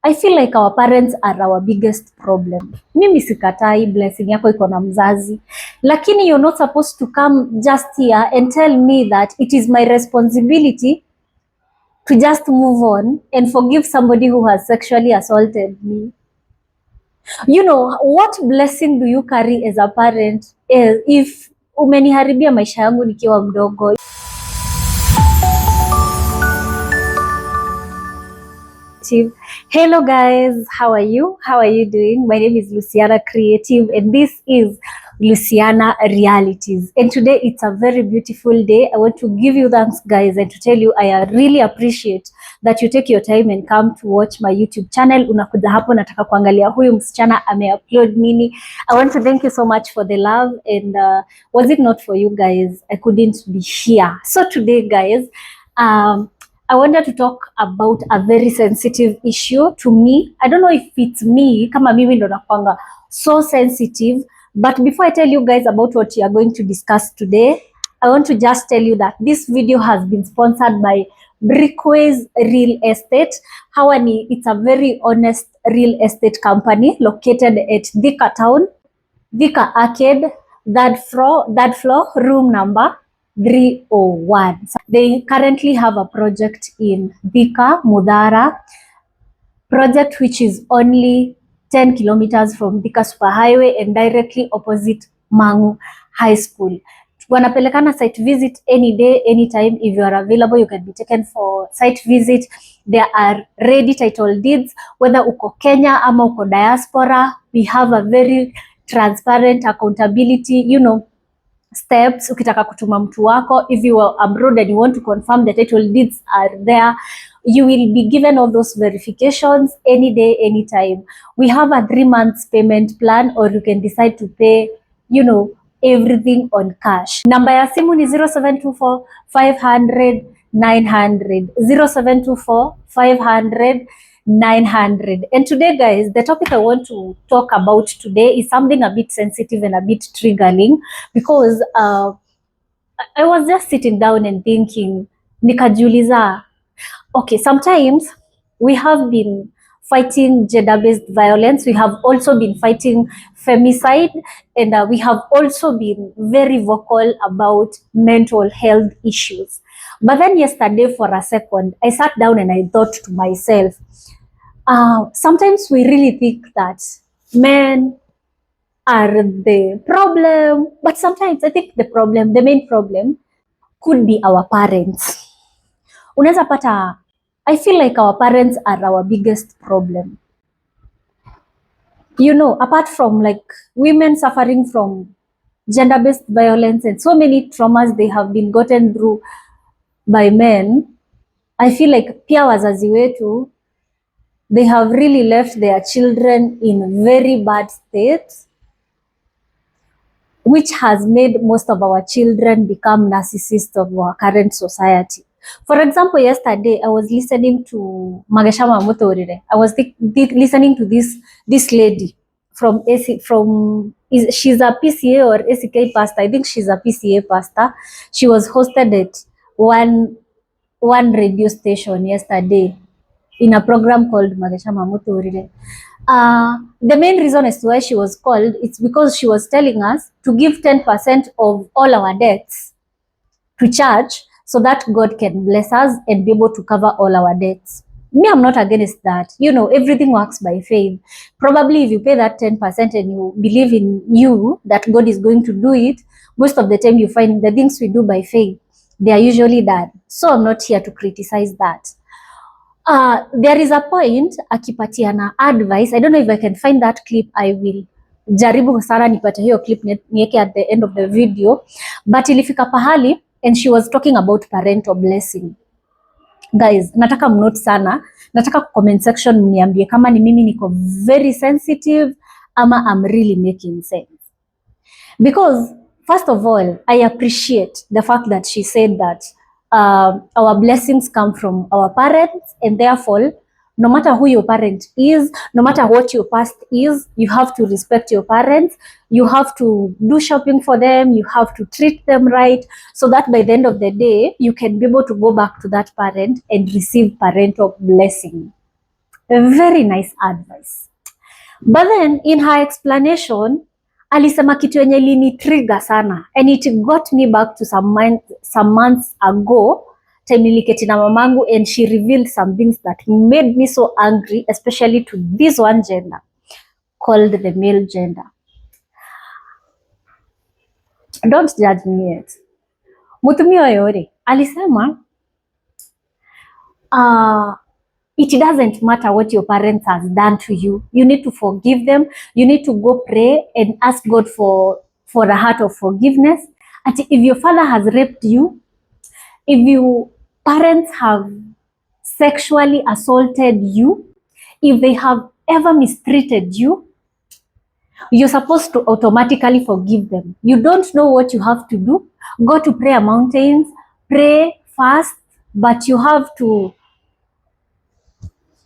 I feel like our parents are our biggest problem. Mimi sikatai blessing yako iko na mzazi, lakini you're not supposed to come just here and tell me that it is my responsibility to just move on and forgive somebody who has sexually assaulted me. You know, what blessing do you carry as a parent if umeniharibia maisha yangu nikiwa mdogo? Hello guys, how are you? How are you doing? My name is Luciana Creative and this is Luciana Realities. And today it's a very beautiful day. I want to give you thanks guys and to tell you I really appreciate that you take your time and come to watch my YouTube channel. Unakuja hapo nataka kuangalia huyu msichana ame-upload nini. I want to thank you so much for the love and was it not for you guys, I couldn't be here. So today guys, I wanted to talk about a very sensitive issue to me. I don't know if it's me, kama mimi ndo nakwanga so sensitive, but before I tell you guys about what we are going to discuss today, I want to just tell you that this video has been sponsored by Brickways Real Estate. Hawani, it's a very honest real estate company located at Thika Town, Thika Arcade, third floor, room number 301. So they currently have a project in Thika, Mudhara project, which is only 10 kilometers from Thika Superhighway and directly opposite Mangu High School. Wanapelekana site visit any day, anytime. If you are available, you can be taken for site visit. There are ready title deeds, whether uko Kenya ama uko diaspora. We have a very transparent accountability, you know, steps. Ukitaka kutuma mtu wako, if you are abroad and you want to confirm the title deeds are there, you will be given all those verifications any day, anytime. We have a 3 months payment plan, or you can decide to pay, you know, everything on cash. Number ya simu ni 0724 500 900, 0724 500 900. And today guys, the topic I want to talk about today is something a bit sensitive and a bit triggering, because I was just sitting down and thinking, nikajiuliza, okay, sometimes we have been fighting gender-based violence, we have also been fighting femicide, and we have also been very vocal about mental health issues. But then yesterday, for a second, I sat down and I thought to myself, sometimes we really think that men are the problem, but sometimes I think the main problem could be our parents. Unaweza pata, I feel like our parents are our biggest problem. You know, apart from like women suffering from gender-based violence and so many traumas they have been gotten through by men, I feel like pia wazazi wetu, they have really left their children in very bad states, which has made most of our children become narcissists of our current society. For example, yesterday I was listening to Magashama Mutorire. I was listening to this lady from she's a PCA or ACK pastor. I think she's a PCA pastor. She was hosted at one radio station yesterday in a program called Magashama Mutorire. The main reason as to why she was called, it's because she was telling us to give 10% of all our debts to church so that God can bless us and be able to cover all our debts. Me, I'm not against that. You know, everything works by faith. Probably if you pay that 10% and you believe in you that God is going to do it, most of the time you find the things we do by faith, they are usually done. So I'm not here to criticize that. There is a point akipatiana advice. I don't know if I can find that clip. I will jaribu sana nipate hiyo clip niweke at the end of the video, but ilifika pahali and she was talking about parental blessing. Guys, nataka mnote sana, nataka comment section mniambie kama ni mimi niko very sensitive ama I'm really making sense. Because first of all, I appreciate the fact that she said that our blessings come from our parents, and therefore no matter who your parent is, no matter what your past is, you have to respect your parents, you have to do shopping for them, you have to treat them right, so that by the end of the day you can be able to go back to that parent and receive parental blessing. A very nice advice. But then in her explanation, alisema kitu yenye ilini trigger sana, and it got me back to some months ago time niliketi na mamangu, and she revealed some things that made me so angry, especially to this one gender called the male gender. Don't judge me yet. Mutumia yore alisema it doesn't matter what your parents has done to you. You need to forgive them. You need to go pray and ask God for a heart of forgiveness. And if your father has raped you, if your parents have sexually assaulted you, if they have ever mistreated you, you're supposed to automatically forgive them. You don't know what you have to do. Go to prayer mountains, pray, fast, but you have to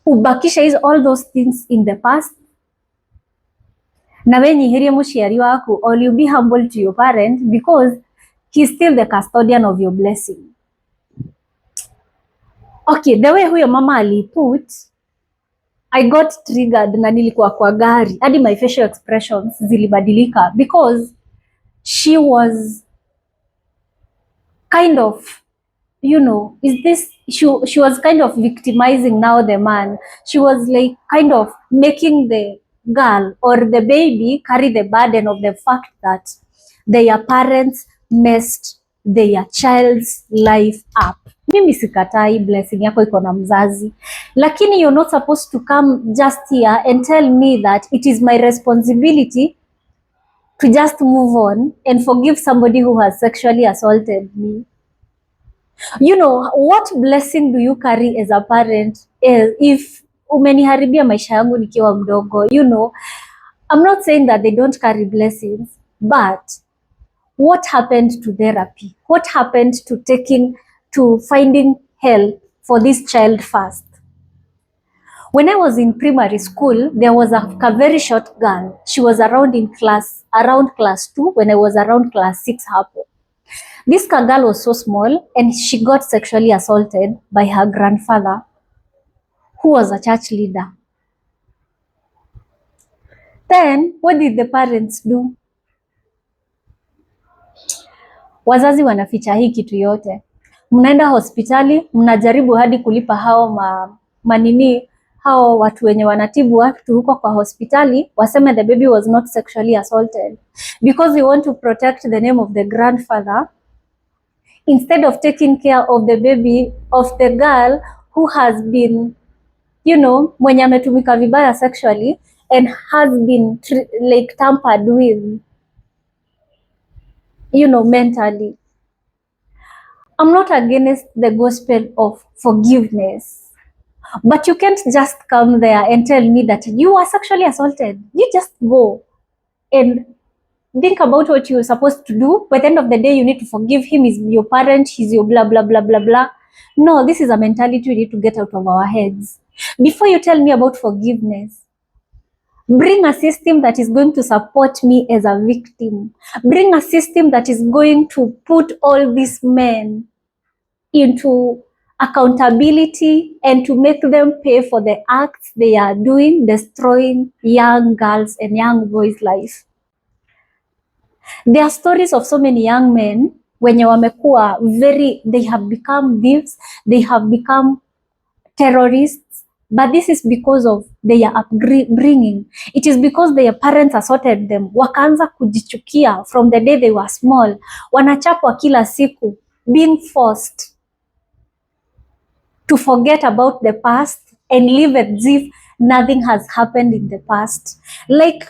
ubakisha is all those things in the past. Na we nyihirie mushiari wako, or you be humble to your parent because he's still the custodian of your blessing. Okay, the way huyo mama aliput, I got triggered na nilikuwa kwa gari. Hadi my facial expressions zilibadilika because she was kind of, you know, she was kind of victimizing now the man. She was like kind of making the girl or the baby carry the burden of the fact that their parents messed their child's life up. Mimi sikatai, blessing yako iko na mzazi, lakini you're not supposed to come just here and tell me that it is my responsibility to just move on and forgive somebody who has sexually assaulted me. You know, what blessing do you carry as a parent if umeniharibia maisha yangu nikiwa mdogo? You know, I'm not saying that they don't carry blessings, but what happened to therapy? What happened to finding help for this child first? When I was in primary school, there was a very short girl. She was around class 2 when I was around class 6 hapo. This girl was so small and she got sexually assaulted by her grandfather, who was a church leader. Then, what did the parents do? Wazazi wanaficha hii kitu yote. Mnaenda hospitali, mnajaribu hadi kulipa hao hao watu wenye wanatibu watu huko kwa hospitali, waseme the baby was not sexually assaulted. Because we want to protect the name of the grandfather, instead of taking care of the baby, of the girl who has been, you know, mwenye ametumika vibaya sexually and has been like tampered with, you know, mentally. I'm not against the gospel of forgiveness, but you can't just come there and tell me that you were sexually assaulted. You just go and think about what you're supposed to do. By the end of the day, you need to forgive him. He's your parent. He's your blah, blah, blah, blah, blah. No, this is a mentality we need to get out of our heads. Before you tell me about forgiveness, bring a system that is going to support me as a victim. Bring a system that is going to put all these men into accountability and to make them pay for the acts they are doing, destroying young girls and young boys' life. There are stories of so many young men wenye wamekuwa they have become thieves, they have become terrorists, but this is because of their upbringing. It is because their parents assaulted them, wakaanza kujichukia from the day they were small, wanachapwa kila siku, being forced to forget about the past and live as if nothing has happened in the past. Like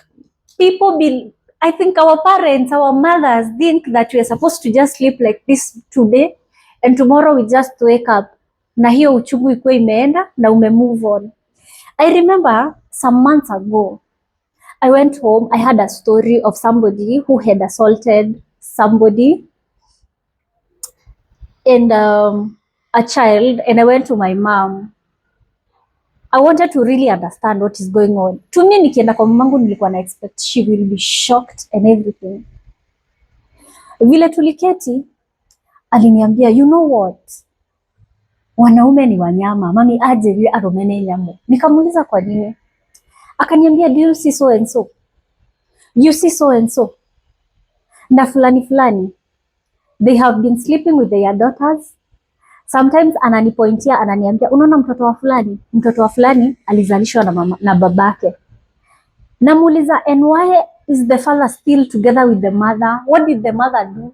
I think our parents, our mothers think that we are supposed to just sleep like this today and tomorrow we just wake up na hiyo uchungu ikuwe imeenda na move on. I remember some months ago, I went home, I had a story of somebody who had assaulted somebody and a child, and I went to my mom. I wanted to really understand what is going on. To me, nikienda kwa mamangu nilikuwa na expect she will be shocked and everything. Vile tuliketi, aliniambia, you know what? wanaume ni wanyama, mami aje vile aromene nyamo. Nikamuuliza kwa nini? Akaniambia, do you see so and so? You see so and so? Na fulani fulani, they have been sleeping with their daughters. Sometimes ananipointia, ananiambia, unaona mtoto wa fulani alizalishwa na mama, na babake. Namuuliza, and why is the father still together with the mother? What did the mother do?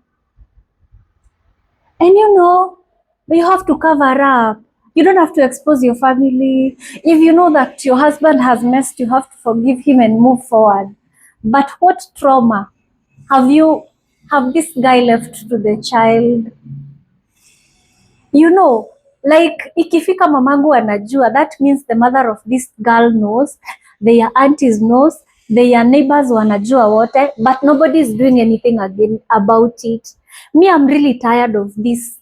And you have to cover up. You don't have to expose your family. If you know that your husband has messed, you have to forgive him and move forward. But what trauma have this guy left to the child? Like ikifika mamangu anajua, that means the mother of this girl knows, their aunties knows, their neighbors wanajua wote, but nobody is doing anything again about it. Me, I'm really tired of this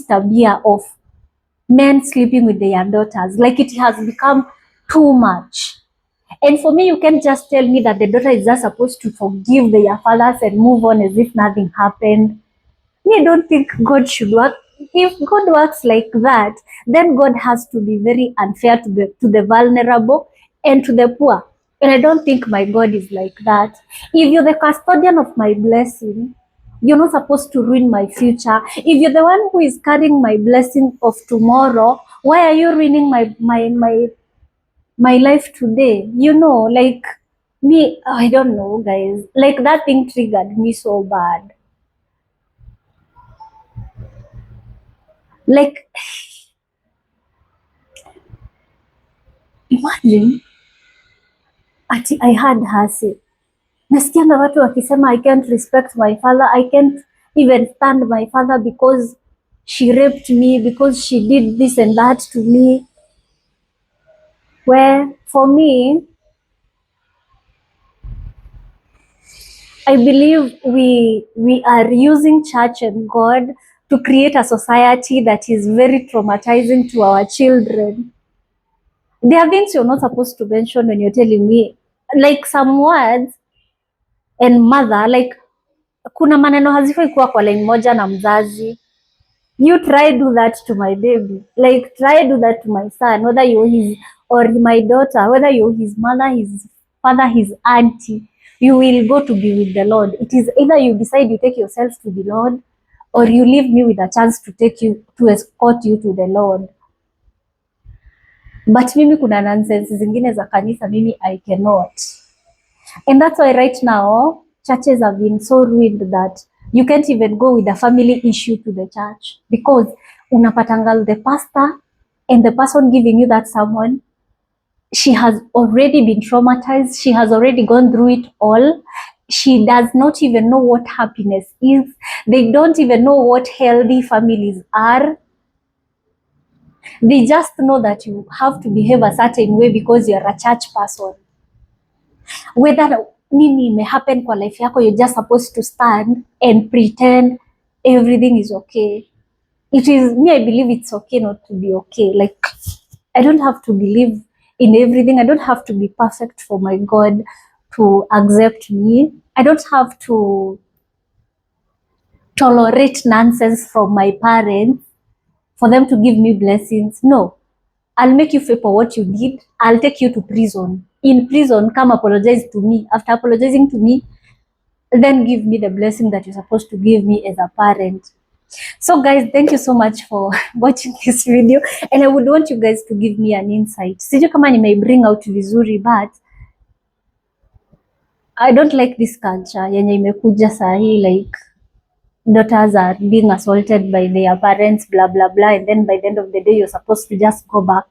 tabia of men sleeping with their daughters. Like, it has become too much. And for me, you can't just tell me that the daughter is just supposed to forgive their fathers and move on as if nothing happened. Me, I don't think God should work. If God works like that, then God has to be very unfair to the vulnerable and to the poor. And I don't think my God is like that. If you're the custodian of my blessing, you're not supposed to ruin my future. If you're the one who is carrying my blessing of tomorrow, why are you ruining my life today? Like me, I don't know, guys. Like, that thing triggered me so bad. Like, imagine ati I had her say, nasikianga watu wakisema I can't respect my father, I can't even stand my father because she raped me, because she did this and that to me. Where for me, I believe we are using church and God to create a society that is very traumatizing to our children. There are things you're not supposed to mention when you're telling me, like some words and mother, like kuna maneno hazifai kuwa kwa line moja na mzazi. You try do that to my baby, like try do that to my son, whether you're his or my daughter, whether you're his mother, his father, his auntie, you will go to be with the Lord. It is either you decide you take yourself to the Lord, or you leave me with a chance to escort you to the Lord. But mimi kuna nonsense zingine za kanisa mimi I cannot. And that's why right now churches have been so ruined that you can't even go with a family issue to the church, because unapatanga the pastor and the person giving you that sermon, she has already been traumatized. She has already gone through it all. She does not even know what happiness is. They don't even know what healthy families are. They just know that you have to behave a certain way because you're a church person. Whether nini may happen kwa life yako, you're just supposed to stand and pretend everything is okay. It is me, I believe it's okay not to be okay. Like, I don't have to believe in everything. I don't have to be perfect for my God to accept me. I don't have to tolerate nonsense from my parents for them to give me blessings. No, I'll make you pay for what you did. I'll take you to prison. In prison, come apologize to me. After apologizing to me, then give me the blessing that you're supposed to give me as a parent. So guys, thank you so much for watching this video, and I would want you guys to give me an insight. Sijui kama may bring out vizuri, but I don't like this culture yenye imekuja sahi, like daughters are being assaulted by their parents, blah blah blah, and then by the end of the day you're supposed to just go back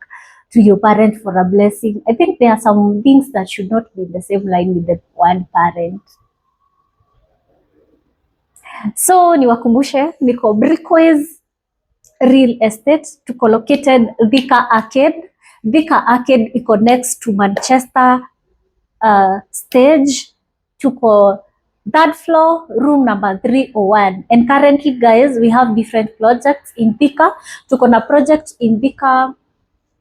to your parent for a blessing. I think there are some things that should not be in the same line with the one parent. So niwakumbushe, niko Brickways Real Estate, tuko located Thika Arcade. Thika Arcade iko next to Manchester stage. Tuko third floor, room number 301. And currently, guys, we have different projects in Thika. Tuko na project in Thika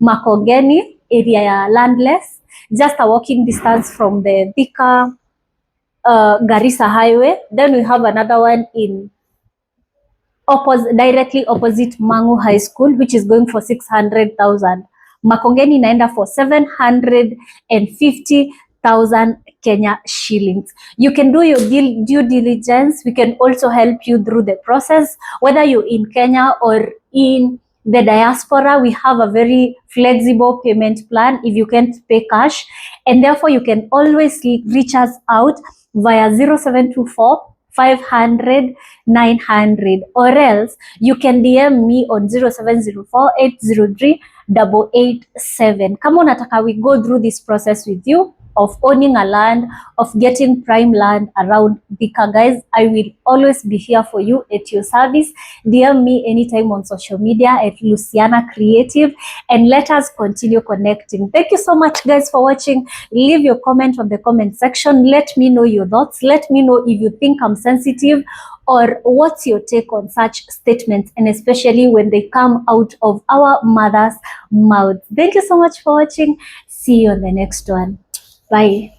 Makongeni area ya Landless, just a walking distance from the Thika Garissa highway. Then we have another one in directly opposite Mangu High School, which is going for 600,000. Makongeni inaenda for 750,000 Kenya shillings. You can do your due diligence. We can also help you through the process, whether you're in Kenya or in the diaspora. We have a very flexible payment plan if you can't pay cash, and therefore you can always reach us out via 0724 500 900, or else you can DM me on 0704 803 887. Kama unataka we go through this process with you of owning a land, of getting prime land around Thika, guys, I will always be here for you at your service. DM me anytime on social media at Luciana Creative, and let us continue connecting. Thank you so much, guys, for watching. Leave your comment on the comment section. Let me know your thoughts. Let me know if you think I'm sensitive, or what's your take on such statements, and especially when they come out of our mothers' mouths. Thank you so much for watching. See you on the next one. Bye.